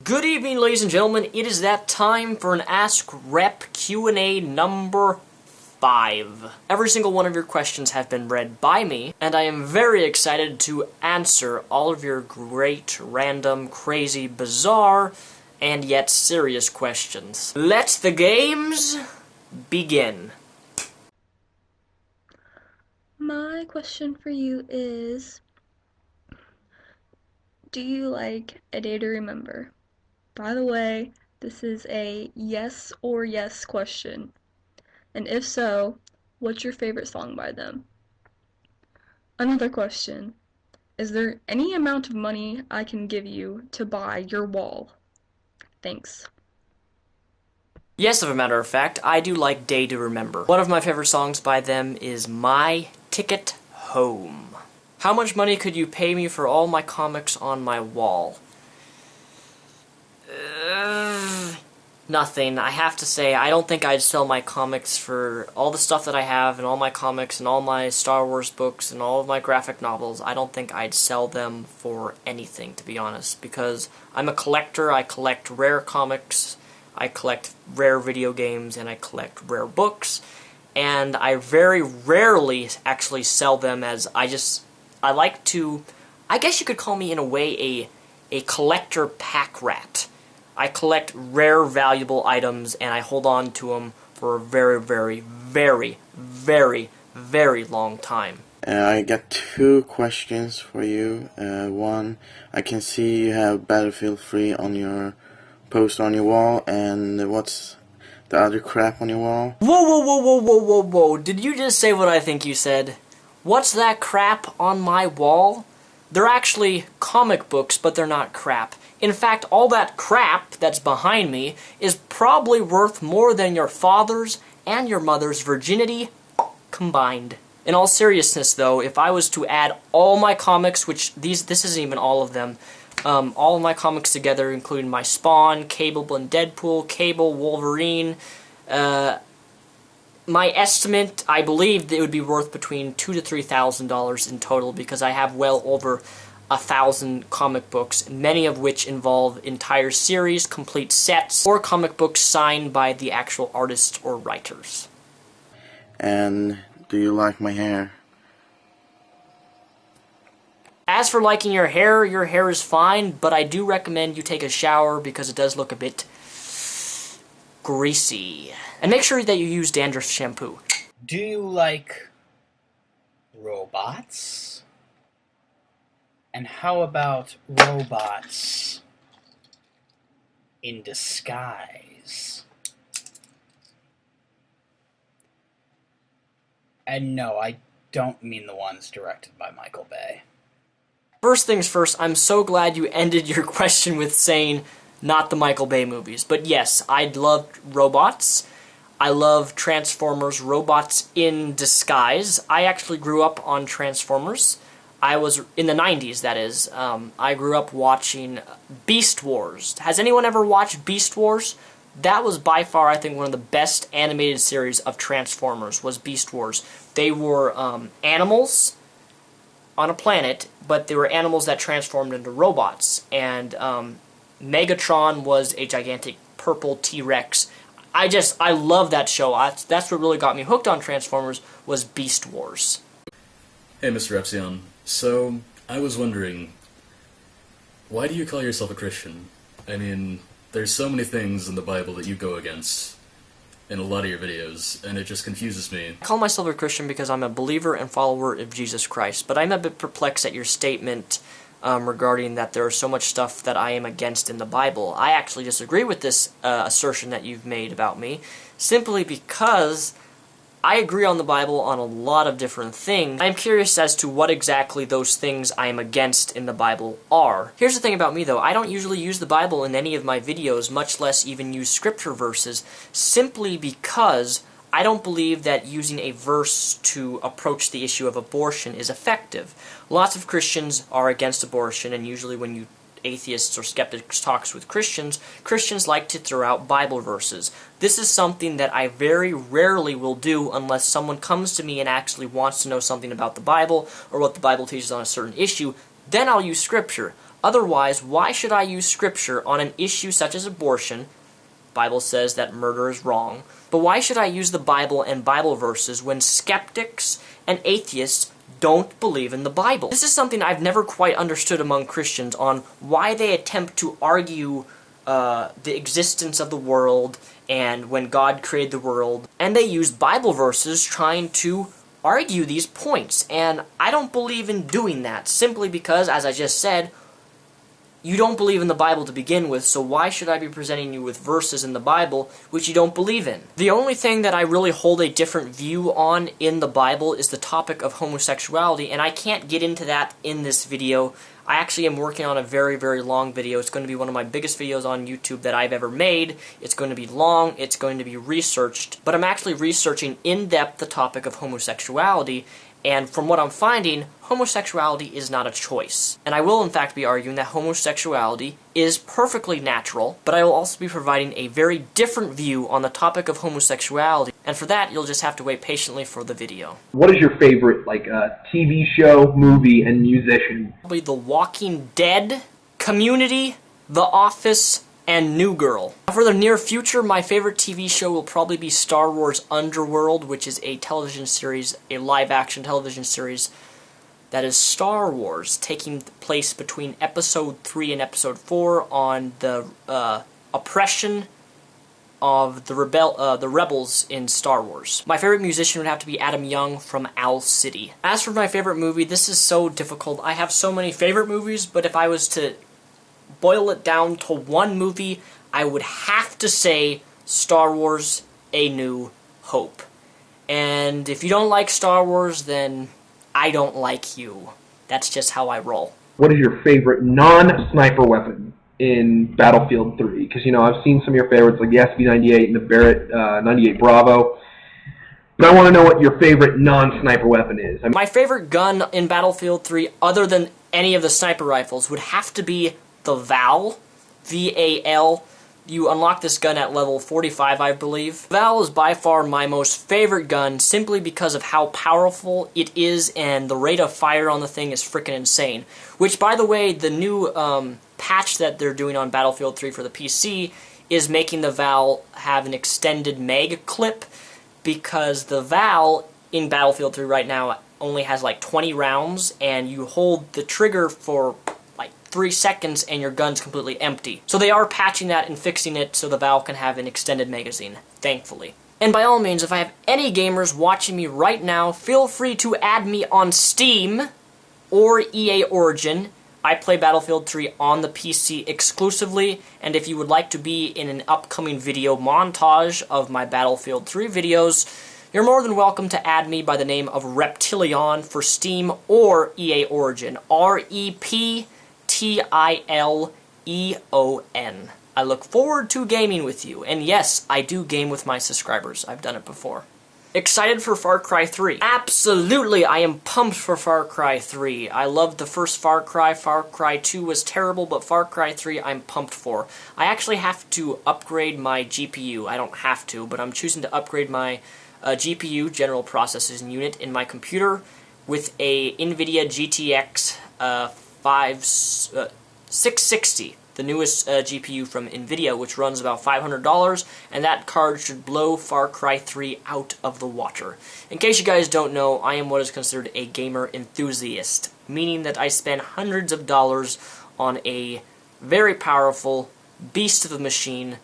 Good evening, ladies and gentlemen. It is that time for an Ask Rep Q&A number 5. Every single one of your questions have been read by me, and I am very excited to answer all of your great, random, crazy, bizarre, and yet serious questions. Let the games begin. My question for you is, do you like A Day to Remember? By the way, this is a yes or yes question. And if so, what's your favorite song by them? Another question, is there any amount of money I can give you to buy your wall? Thanks. Yes, as a matter of fact, I do like Day to Remember. One of my favorite songs by them is My Ticket Home. How much money could you pay me for all my comics on my wall? Nothing. I have to say, I don't think I'd sell my comics for all the stuff that I have, and all my comics, and all my Star Wars books, and all of my graphic novels. I don't think I'd sell them for anything, to be honest, because I'm a collector. I collect rare comics, I collect rare video games, and I collect rare books, and I very rarely actually sell them, as I like to, I guess you could call me in a way a collector pack rat. I collect rare, valuable items, and I hold on to them for a very, very, very, very, very long time. I got two questions for you. One, I can see you have Battlefield 3 on your poster on your wall, and what's the other crap on your wall? Whoa, whoa, whoa, whoa, whoa, whoa, whoa! Did you just say what I think you said? What's that crap on my wall? They're actually comic books, but they're not crap. In fact, all that crap that's behind me is probably worth more than your father's and your mother's virginity combined. In all seriousness, though, if I was to add all my comics, which this isn't even all of them, all of my comics together, including my Spawn, Cable and Deadpool, Cable, Wolverine, my estimate, I believe it would be worth between $2,000 to $3,000 in total, because I have well over 1,000 comic books, many of which involve entire series, complete sets, or comic books signed by the actual artists or writers. And do you like my hair? As for liking your hair is fine, but I do recommend you take a shower because it does look a bit greasy. And make sure that you use dandruff shampoo. Do you like robots? And how about robots in disguise? And no, I don't mean the ones directed by Michael Bay. First things first, I'm so glad you ended your question with saying not the Michael Bay movies. But yes, I love robots. I love Transformers, robots in disguise. I actually grew up on Transformers. I was in the 90s, that is. I grew up watching Beast Wars. Has anyone ever watched Beast Wars? That was by far, I think, one of the best animated series of Transformers, was Beast Wars. They were animals on a planet, but they were animals that transformed into robots. And Megatron was a gigantic purple T-Rex. I love that show. That's what really got me hooked on Transformers, was Beast Wars. Hey, Mr. Repzion. So, I was wondering, why do you call yourself a Christian? I mean, there's so many things in the Bible that you go against in a lot of your videos, and it just confuses me. I call myself a Christian because I'm a believer and follower of Jesus Christ, but I'm a bit perplexed at your statement regarding that there is so much stuff that I am against in the Bible. I actually disagree with this assertion that you've made about me, simply because I agree on the Bible on a lot of different things. I'm curious as to what exactly those things I am against in the Bible are. Here's the thing about me, though. I don't usually use the Bible in any of my videos, much less even use scripture verses, simply because I don't believe that using a verse to approach the issue of abortion is effective. Lots of Christians are against abortion, and usually when you atheists or skeptics talks with Christians, Christians like to throw out Bible verses. This is something that I very rarely will do unless someone comes to me and actually wants to know something about the Bible or what the Bible teaches on a certain issue. Then I'll use scripture. Otherwise, why should I use Scripture on an issue such as abortion? The Bible says that murder is wrong. But why should I use the Bible and Bible verses when skeptics and atheists don't believe in the Bible? This is something I've never quite understood among Christians on why they attempt to argue the existence of the world and when God created the world. And they use Bible verses trying to argue these points. And I don't believe in doing that, simply because, as I just said, you don't believe in the Bible to begin with, so why should I be presenting you with verses in the Bible which you don't believe in? The only thing that I really hold a different view on in the Bible is the topic of homosexuality, and I can't get into that in this video. I actually am working on a very, very long video. It's going to be one of my biggest videos on YouTube that I've ever made. It's going to be long, it's going to be researched, but I'm actually researching in depth the topic of homosexuality. And from what I'm finding, homosexuality is not a choice. And I will in fact be arguing that homosexuality is perfectly natural, but I will also be providing a very different view on the topic of homosexuality. And for that, you'll just have to wait patiently for the video. What is your favorite, TV show, movie, and musician? Probably The Walking Dead, Community, The Office, and New Girl. For the near future, my favorite TV show will probably be Star Wars Underworld, which is a television series, a live-action television series that is Star Wars, taking place between Episode 3 and Episode 4 on the oppression of the rebels in Star Wars. My favorite musician would have to be Adam Young from Owl City. As for my favorite movie, this is so difficult. I have so many favorite movies, but if I was to boil it down to one movie, I would have to say Star Wars: A New Hope. And if you don't like Star Wars, then I don't like you. That's just how I roll. What is your favorite non-sniper weapon in Battlefield 3? Because, I've seen some of your favorites, like the SB-98 and the Barrett 98 Bravo. But I want to know what your favorite non-sniper weapon is. My favorite gun in Battlefield 3, other than any of the sniper rifles, would have to be the VAL, V-A-L. You unlock this gun at level 45, I believe. VAL is by far my most favorite gun, simply because of how powerful it is, and the rate of fire on the thing is freaking insane. Which, by the way, the new patch that they're doing on Battlefield 3 for the PC is making the VAL have an extended mag clip, because the VAL in Battlefield 3 right now only has like 20 rounds, and you hold the trigger for 3 seconds and your gun's completely empty. So they are patching that and fixing it so the VAL can have an extended magazine, thankfully. And by all means, if I have any gamers watching me right now, feel free to add me on Steam or EA Origin. I play Battlefield 3 on the PC exclusively, and if you would like to be in an upcoming video montage of my Battlefield 3 videos, you're more than welcome to add me by the name of Repzion for Steam or EA Origin. R-E-P-T-I-L-E-O-N. I look forward to gaming with you, and yes, I do game with my subscribers. I've done it before. Excited for Far Cry 3? Absolutely, I am pumped for Far Cry 3. I loved the first Far Cry. Far Cry 2 was terrible, but Far Cry 3 I'm pumped for. I actually have to upgrade my GPU. I don't have to, but I'm choosing to upgrade my GPU, General Processing Unit, in my computer with a NVIDIA GTX 660, the newest GPU from NVIDIA, which runs about $500, and that card should blow Far Cry 3 out of the water. In case you guys don't know, I am what is considered a gamer enthusiast, meaning that I spend hundreds of dollars on a very powerful, beast of a machine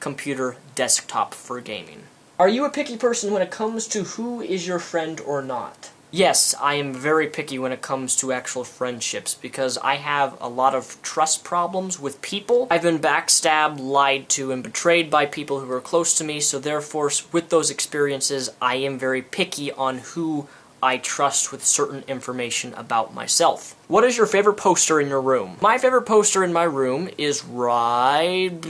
computer desktop for gaming. Are you a picky person when it comes to who is your friend or not? Yes, I am very picky when it comes to actual friendships, because I have a lot of trust problems with people. I've been backstabbed, lied to, and betrayed by people who are close to me, so therefore, with those experiences, I am very picky on who I trust with certain information about myself. What is your favorite poster in your room? My favorite poster in my room is I'm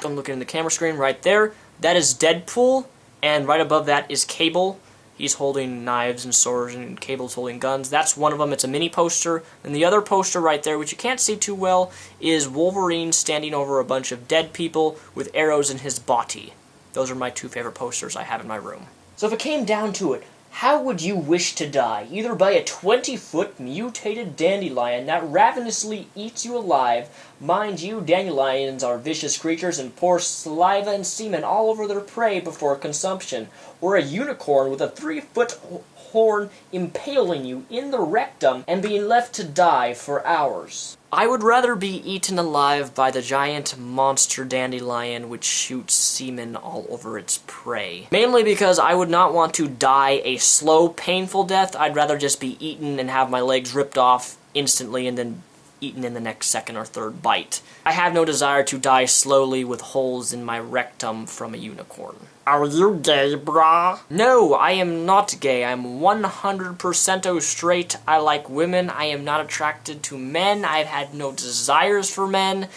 looking in the camera screen right there. That is Deadpool, and right above that is Cable. He's holding knives and swords, and Cable's holding guns. That's one of them. It's a mini poster. And the other poster right there, which you can't see too well, is Wolverine standing over a bunch of dead people with arrows in his body. Those are my two favorite posters I have in my room. So if it came down to it, How would you wish to die? Either by a 20-foot mutated dandelion that ravenously eats you alive. Mind you, dandelions are vicious creatures and pour saliva and semen all over their prey before consumption. Or a unicorn with a 3-foot horn impaling you in the rectum and being left to die for hours. I would rather be eaten alive by the giant monster dandelion which shoots semen all over its prey. Mainly because I would not want to die a slow, painful death. I'd rather just be eaten and have my legs ripped off instantly and then eaten in the next second or third bite. I have no desire to die slowly with holes in my rectum from a unicorn. Are you gay, brah? No, I am not gay. I'm 100% straight. I like women. I am not attracted to men. I've had no desires for men.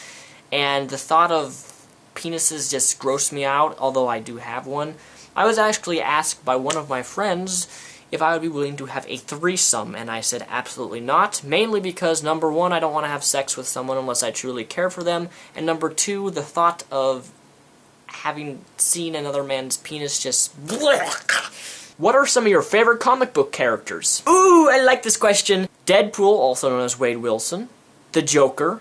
And the thought of penises just gross me out, although I do have one. I was actually asked by one of my friends if I would be willing to have a threesome, and I said absolutely not, mainly because, number one, I don't want to have sex with someone unless I truly care for them, and number two, the thought of having seen another man's penis just... What are some of your favorite comic book characters? Ooh, I like this question. Deadpool, also known as Wade Wilson, the Joker,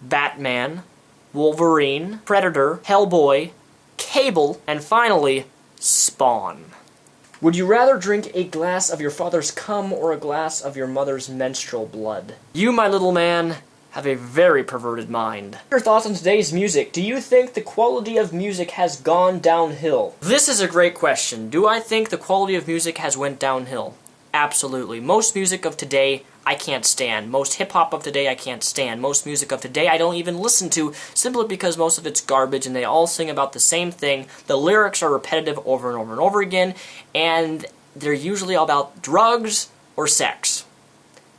Batman, Wolverine, Predator, Hellboy, Cable, and finally, Spawn. Would you rather drink a glass of your father's cum or a glass of your mother's menstrual blood? You, my little man, have a very perverted mind. Your thoughts on today's music. Do you think the quality of music has gone downhill? This is a great question. Do I think the quality of music has went downhill? Absolutely. Most music of today, I can't stand. Most hip-hop of today, I can't stand. Most music of today, I don't even listen to, simply because most of it's garbage and they all sing about the same thing. The lyrics are repetitive over and over and over again, and they're usually all about drugs or sex.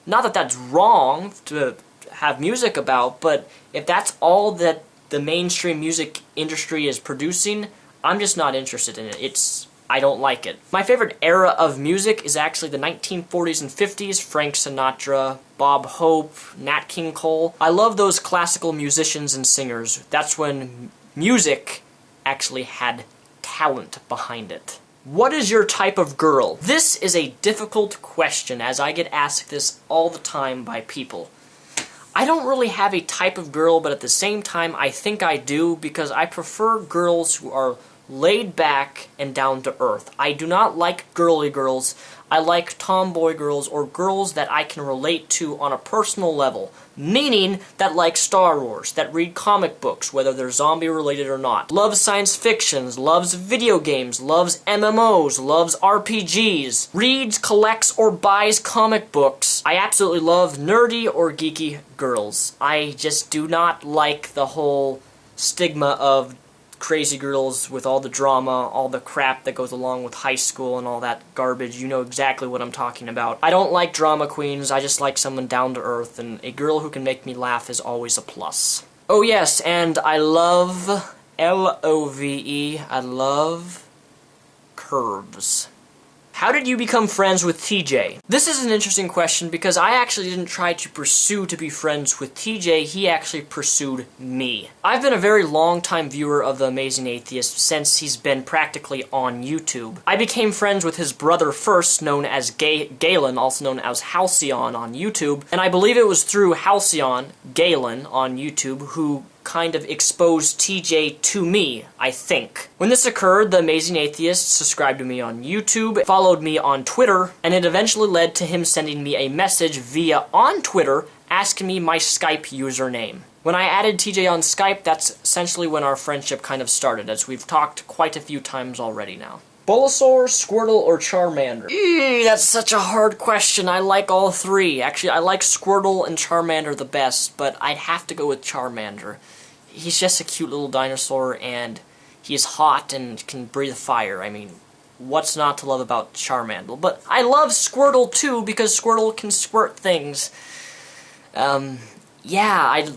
Not that that's wrong to have music about, but if that's all that the mainstream music industry is producing, I'm just not interested in it. I don't like it. My favorite era of music is actually the 1940s and 50s, Frank Sinatra, Bob Hope, Nat King Cole. I love those classical musicians and singers. That's when music actually had talent behind it. What is your type of girl? This is a difficult question, as I get asked this all the time by people. I don't really have a type of girl, but at the same time, I think I do, because I prefer girls who are laid back and down to earth. I do not like girly girls. I like tomboy girls or girls that I can relate to on a personal level, meaning that like Star Wars, that read comic books, whether they're zombie related or not, loves science fictions, loves video games, loves MMOs, loves RPGs, reads, collects, or buys comic books. I absolutely love nerdy or geeky girls. I just do not like the whole stigma of crazy girls with all the drama, all the crap that goes along with high school and all that garbage. You know exactly what I'm talking about. I don't like drama queens, I just like someone down to earth, and a girl who can make me laugh is always a plus. Oh yes, and I love L-O-V-E, I love curves. How did you become friends with TJ? This is an interesting question because I actually didn't try to pursue to be friends with TJ, he actually pursued me. I've been a very long time viewer of The Amazing Atheist since he's been practically on YouTube. I became friends with his brother first, known as Galen, also known as Halcyon on YouTube, and I believe it was through Halcyon, Galen, on YouTube, who kind of exposed TJ to me, I think. When this occurred, The Amazing Atheist subscribed to me on YouTube, followed me on Twitter, and it eventually led to him sending me a message via on Twitter asking me my Skype username. When I added TJ on Skype, that's essentially when our friendship kind of started, as we've talked quite a few times already now. Bulbasaur, Squirtle, or Charmander? That's such a hard question. I like all three. Actually, I like Squirtle and Charmander the best, but I'd have to go with Charmander. He's just a cute little dinosaur, and he's hot and can breathe fire. I mean, what's not to love about Charmander? But I love Squirtle, too, because Squirtle can squirt things. Yeah,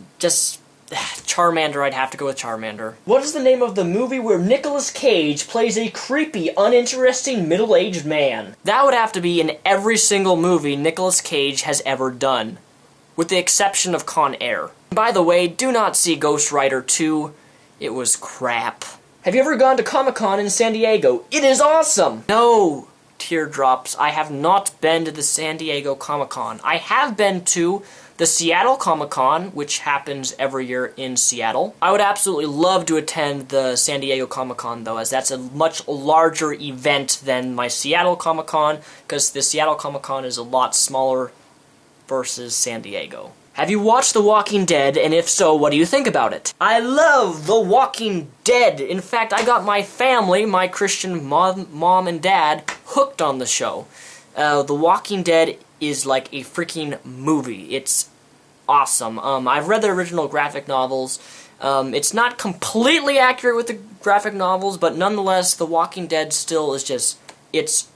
Charmander, I'd have to go with Charmander. What is the name of the movie where Nicolas Cage plays a creepy, uninteresting, middle-aged man? That would have to be in every single movie Nicolas Cage has ever done, with the exception of Con Air. By the way, do not see Ghost Rider 2. It was crap. Have you ever gone to Comic-Con in San Diego? It is awesome! No, teardrops, I have not been to the San Diego Comic-Con. I have been to the Seattle Comic-Con, which happens every year in Seattle. I would absolutely love to attend the San Diego Comic-Con, though, as that's a much larger event than my Seattle Comic-Con, because the Seattle Comic-Con is a lot smaller versus San Diego. Have you watched The Walking Dead, and if so, what do you think about it? I love The Walking Dead! In fact, I got my family, my Christian mom and dad, hooked on the show. The Walking Dead is like a freaking movie. It's awesome. I've read the original graphic novels. It's not completely accurate with the graphic novels, but nonetheless, The Walking Dead still is just, it's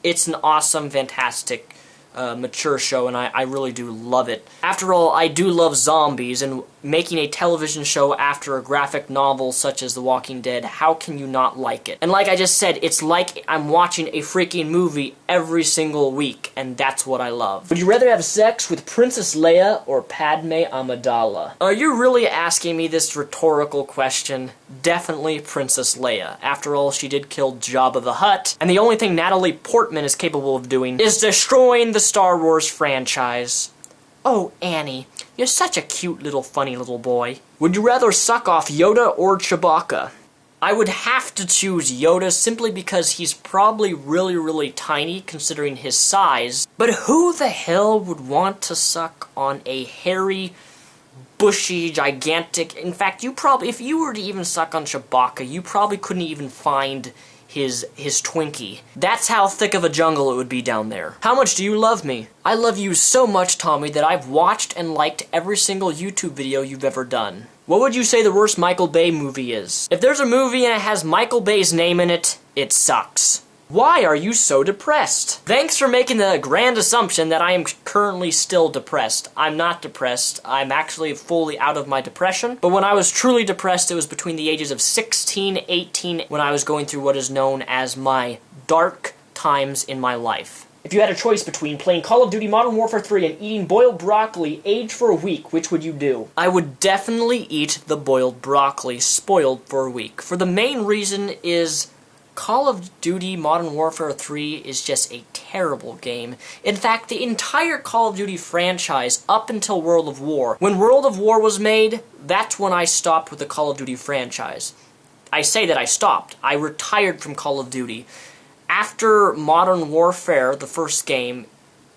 an awesome, fantastic, mature show, and I really do love it. After all, I do love zombies, and making a television show after a graphic novel such as The Walking Dead, how can you not like it? And like I just said, it's like I'm watching a freaking movie every single week, and that's what I love. Would you rather have sex with Princess Leia or Padme Amidala? Are you really asking me this rhetorical question? Definitely Princess Leia. After all, she did kill Jabba the Hutt, and the only thing Natalie Portman is capable of doing is destroying the Star Wars franchise. Oh, Annie, you're such a cute little funny little boy. Would you rather suck off Yoda or Chewbacca? I would have to choose Yoda simply because he's probably really, really tiny considering his size. But who the hell would want to suck on a hairy, bushy, gigantic... In fact, you probably, if you were to even suck on Chewbacca, you probably couldn't even find his Twinkie. That's how thick of a jungle it would be down there. How much do you love me? I love you so much, Tommy, that I've watched and liked every single YouTube video you've ever done. What would you say the worst Michael Bay movie is? If there's a movie and it has Michael Bay's name in it, it sucks. Why are you so depressed? Thanks for making the grand assumption that I am currently still depressed. I'm not depressed. I'm actually fully out of my depression. But when I was truly depressed, it was between the ages of 16, 18, when I was going through what is known as my dark times in my life. If you had a choice between playing Call of Duty Modern Warfare 3 and eating boiled broccoli aged for a week, which would you do? I would definitely eat the boiled broccoli spoiled for a week. For the main reason is Call of Duty Modern Warfare 3 is just a terrible game. In fact, the entire Call of Duty franchise up until World of War. When World of War was made, that's when I stopped with the Call of Duty franchise. I say that I stopped. I retired from Call of Duty. After Modern Warfare, the first game,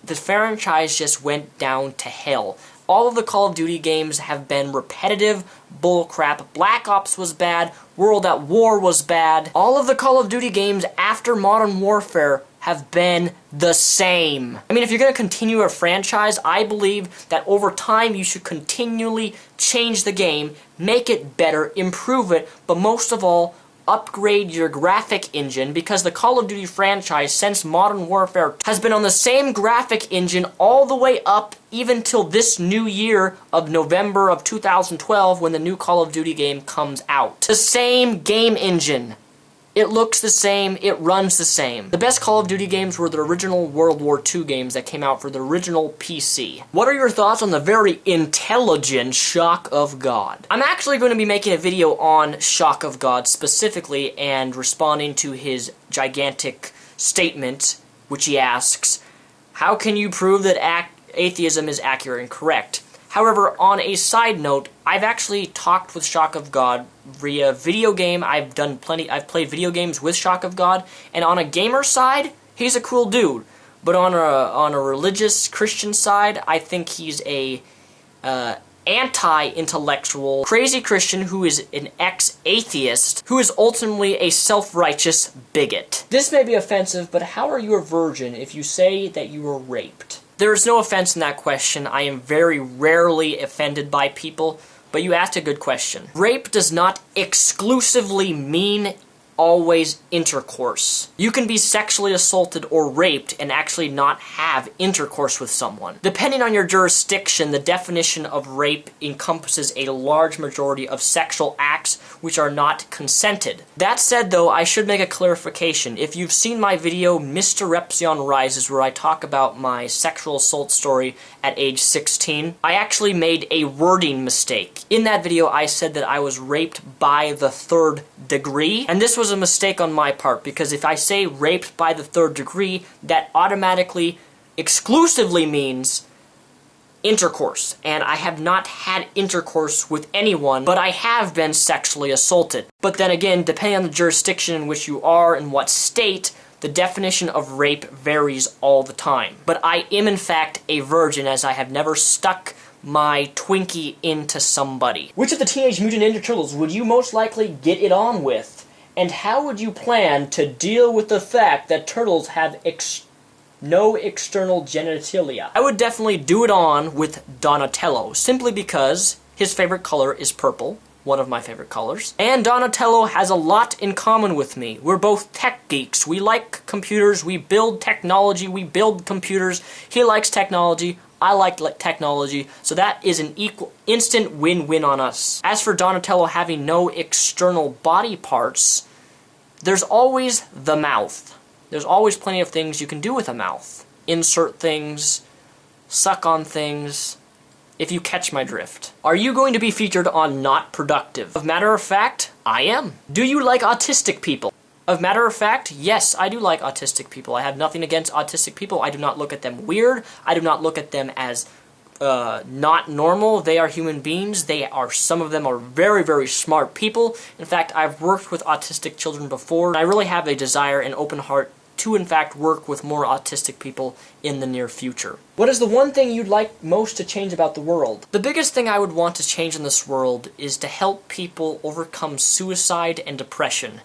the franchise just went down to hell. All of the Call of Duty games have been repetitive bullcrap. Black Ops was bad. World at War was bad. All of the Call of Duty games after Modern Warfare have been the same. I mean, if you're going to continue a franchise, I believe that over time you should continually change the game, make it better, improve it, but most of all, upgrade your graphic engine, because the Call of Duty franchise since Modern Warfare has been on the same graphic engine all the way up even till this new year of November of 2012 when the new Call of Duty game comes out. The same game engine. It looks the same, it runs the same. The best Call of Duty games were the original World War II games that came out for the original PC. What are your thoughts on the very intelligent Shock of God? I'm actually going to be making a video on Shock of God specifically and responding to his gigantic statement, which he asks, how can you prove that atheism is accurate and correct? However, on a side note, I've actually talked with Shock of God via video game. I've played video games with Shock of God, and on a gamer side, he's a cool dude. But on a religious Christian side, I think he's a anti-intellectual, crazy Christian who is an ex-atheist, who is ultimately a self-righteous bigot. This may be offensive, but how are you a virgin if you say that you were raped? There is no offense in that question. I am very rarely offended by people, but you asked a good question. Rape does not exclusively mean always intercourse. You can be sexually assaulted or raped and actually not have intercourse with someone. Depending on your jurisdiction, the definition of rape encompasses a large majority of sexual acts which are not consented. That said, though, I should make a clarification. If you've seen my video, Mr. Repzion Rises, where I talk about my sexual assault story at age 16, I actually made a wording mistake. In that video, I said that I was raped by the third degree, and this was was a mistake on my part, because if I say raped by the 3rd degree, that automatically, exclusively means intercourse. And I have not had intercourse with anyone, but I have been sexually assaulted. But then again, depending on the jurisdiction in which you are and what state, the definition of rape varies all the time. But I am in fact a virgin, as I have never stuck my Twinkie into somebody. Which of the Teenage Mutant Ninja Turtles would you most likely get it on with? And how would you plan to deal with the fact that turtles have no external genitalia? I would definitely do it on with Donatello, simply because his favorite color is purple, one of my favorite colors. And Donatello has a lot in common with me. We're both tech geeks. We like computers, we build technology, we build computers. He likes technology, I like technology, so that is an instant win-win on us. As for Donatello having no external body parts, there's always the mouth. There's always plenty of things you can do with a mouth. Insert things, suck on things, if you catch my drift. Are you going to be featured on Not Productive? Of matter of fact, I am. Do you like autistic people? Of matter of fact, yes, I do like autistic people. I have nothing against autistic people. I do not look at them weird. I do not look at them as not normal. They are human beings. Some of them are very, very smart people. In fact, I've worked with autistic children before, and I really have a desire and open heart to, in fact, work with more autistic people in the near future. What is the one thing you'd like most to change about the world? The biggest thing I would want to change in this world is to help people overcome suicide and depression.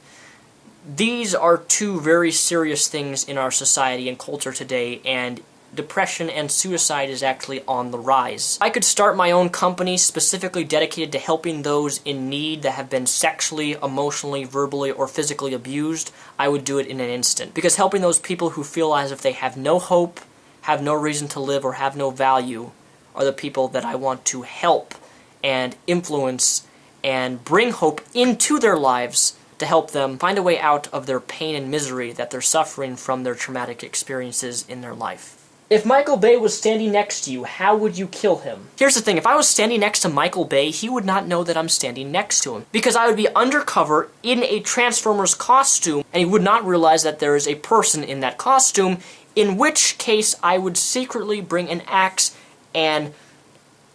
These are two very serious things in our society and culture today, and depression and suicide is actually on the rise. I could start my own company specifically dedicated to helping those in need that have been sexually, emotionally, verbally, or physically abused. I would do it in an instant. Because helping those people who feel as if they have no hope, have no reason to live, or have no value are the people that I want to help and influence and bring hope into their lives to help them find a way out of their pain and misery that they're suffering from their traumatic experiences in their life. If Michael Bay was standing next to you, how would you kill him? Here's the thing, if I was standing next to Michael Bay, he would not know that I'm standing next to him. Because I would be undercover in a Transformers costume, and he would not realize that there is a person in that costume, in which case I would secretly bring an axe and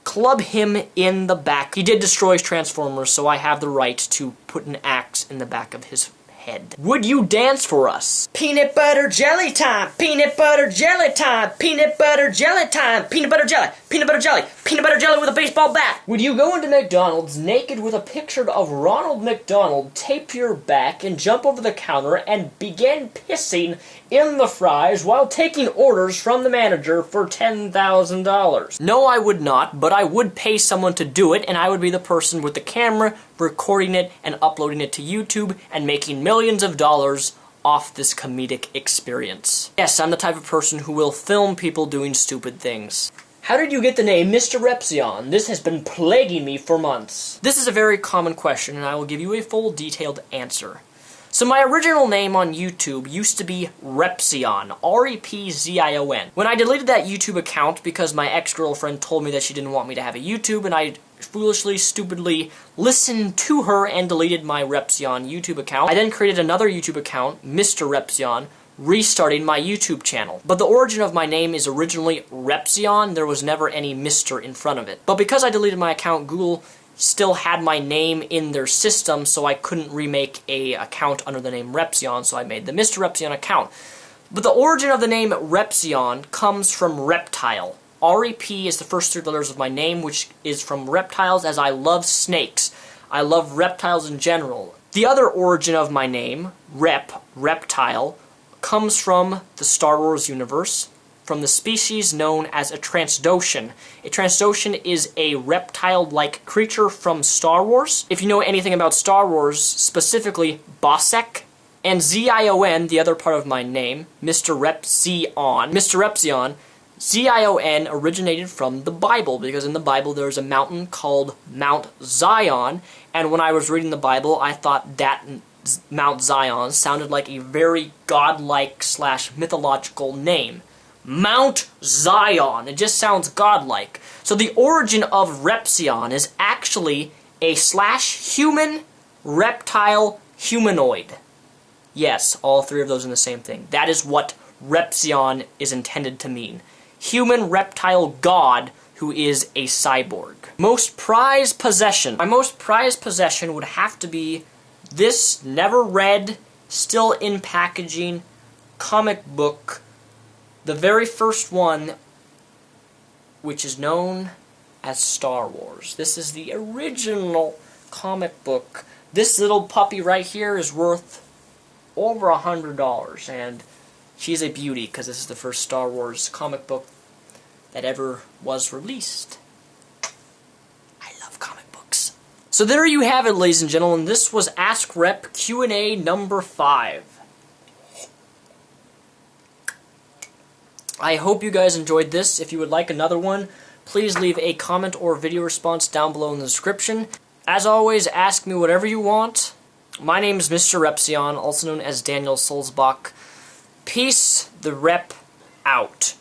club him in the back. He did destroy his Transformers, so I have the right to put an axe in the back of his head. Would you dance for us? Peanut butter jelly time! Peanut butter jelly time! Peanut butter jelly time! Peanut butter jelly! Peanut butter jelly! Peanut butter jelly with a baseball bat! Would you go into McDonald's naked with a picture of Ronald McDonald, tape your back, and jump over the counter and begin pissing in the fries while taking orders from the manager for $10,000? No, I would not, but I would pay someone to do it, and I would be the person with the camera recording it and uploading it to YouTube and making millions of dollars off this comedic experience. Yes, I'm the type of person who will film people doing stupid things. How did you get the name Mr. Repzion? This has been plaguing me for months. This is a very common question, and I will give you a full, detailed answer. So my original name on YouTube used to be Repzion, R-E-P-Z-I-O-N. When I deleted that YouTube account because my ex-girlfriend told me that she didn't want me to have a YouTube, and I foolishly, stupidly listened to her and deleted my Repzion YouTube account, I then created another YouTube account, Mr. Repzion, restarting my YouTube channel. But the origin of my name is originally Repzion, there was never any Mr. in front of it. But because I deleted my account, Google still had my name in their system, so I couldn't remake a account under the name Repzion, so I made the Mr. Repzion account. But the origin of the name Repzion comes from reptile. R-E-P is the first three letters of my name, which is from reptiles, as I love snakes. I love reptiles in general. The other origin of my name, reptile, comes from the Star Wars universe, from the species known as a Transdoshan. A Transdoshan is a reptile-like creature from Star Wars. If you know anything about Star Wars, specifically Bosek, and Z-I-O-N, the other part of my name, Mr. Repzion, Z-I-O-N originated from the Bible, because in the Bible there's a mountain called Mount Zion, and when I was reading the Bible, I thought that Mount Zion sounded like a very godlike / mythological name. Mount Zion. It just sounds godlike. So the origin of Repzion is actually a /human reptile humanoid. Yes, all three of those are the same thing. That is what Repzion is intended to mean. Human reptile god who is a cyborg. Most prized possession. My most prized possession would have to be this never read, still in packaging, comic book. The very first one, which is known as Star Wars. This is the original comic book. This little puppy right here is worth over $100, and she's a beauty because this is the first Star Wars comic book that ever was released. I love comic books. So there you have it, ladies and gentlemen. This was Ask Rep Q&A number 5. I hope you guys enjoyed this. If you would like another one, please leave a comment or video response down below in the description. As always, ask me whatever you want. My name is Mr. Repzion, also known as Daniel Sulzbach. Peace, the Rep, out.